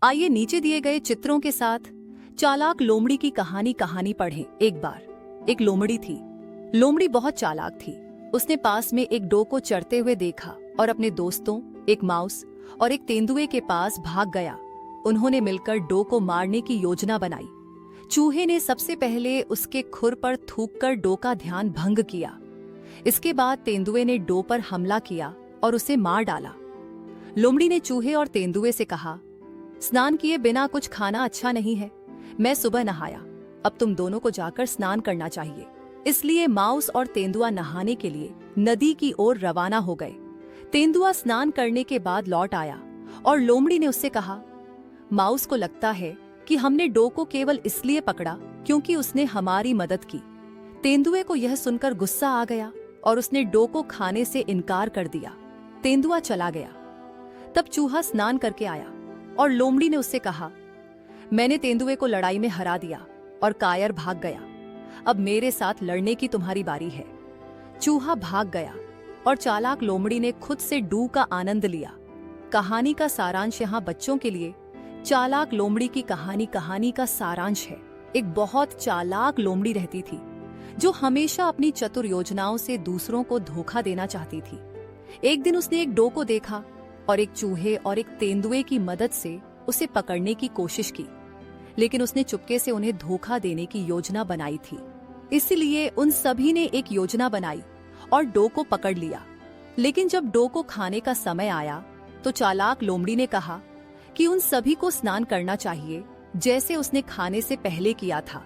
आइए नीचे दिए गए चित्रों के साथ चालाक लोमड़ी की कहानी पढ़ें। एक बार एक लोमड़ी थी। लोमड़ी बहुत चालाक थी। उसने पास में एक डो को चरते हुए देखा और अपने दोस्तों, एक माउस और एक तेंदुए के पास भाग गया। उन्होंने मिलकर डो को मारने की योजना बनाई। चूहे ने सबसे पहले उसके खुर पर थूककर डो का ध्यान भंग किया। इसके बाद तेंदुए ने डो पर हमला किया और उसे मार डाला। लोमड़ी ने चूहे और तेंदुए से कहा, स्नान किए बिना कुछ खाना अच्छा नहीं है। मैं सुबह नहाया, अब तुम दोनों को जाकर स्नान करना चाहिए। इसलिए माउस और तेंदुआ नहाने के लिए नदी की ओर रवाना हो गए। तेंदुआ स्नान करने के बाद लौट आया और लोमड़ी ने उससे कहा, माउस को लगता है कि हमने डो को केवल इसलिए पकड़ा क्योंकि उसने हमारी मदद की। तेंदुए को यह सुनकर गुस्सा आ गया और उसने डो को खाने से इनकार कर दिया। तेंदुआ चला गया। तब चूहा स्नान करके आया और लोमड़ी ने उससे कहा, मैंने तेंदुए को लड़ाई में हरा दिया और कायर भाग गया। अब मेरे साथ लड़ने की तुम्हारी बारी है। चूहा भाग गया और चालाक लोमड़ी ने खुद से डू का आनंद लिया। कहानी का सारांश यहाँ बच्चों के लिए चालाक लोमड़ी की कहानी का सारांश है। एक बहुत चालाक लोमड़ी रहती थी जो हमेशा अपनी चतुर योजनाओं से दूसरों को धोखा देना चाहती थी। एक दिन उसने एक डो को देखा और एक चूहे और एक तेंदुए की मदद से उसे पकड़ने की कोशिश की, लेकिन उसने चुपके से उन्हें धोखा देने की योजना बनाई थी। इसलिए उन सभी ने एक योजना बनाई और डो को पकड़ लिया। लेकिन जब डो को खाने का समय आया तो चालाक लोमड़ी ने कहा कि उन सभी को स्नान करना चाहिए जैसे उसने खाने से पहले किया था।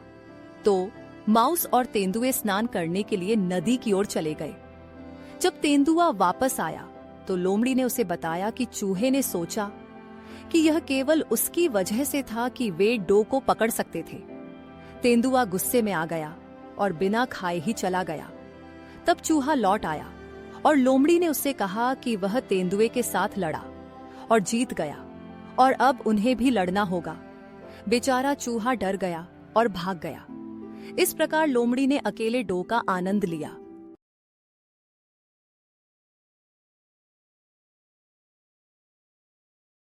तो माउस और तेंदुए स्नान करने के लिए नदी की ओर चले गए। जब तेंदुआ वापस आया तो लोमड़ी ने उसे बताया कि चूहे ने सोचा कि यह केवल उसकी वजह से था कि वे डो को पकड़ सकते थे। तेंदुआ गुस्से में आ गया और बिना खाए ही चला गया। तब चूहा लौट आया और लोमड़ी ने उससे कहा कि वह तेंदुए के साथ लड़ा और जीत गया और अब उन्हें भी लड़ना होगा। बेचारा चूहा डर गया और भाग गया। इस प्रकार लोमड़ी ने अकेले डो का आनंद लिया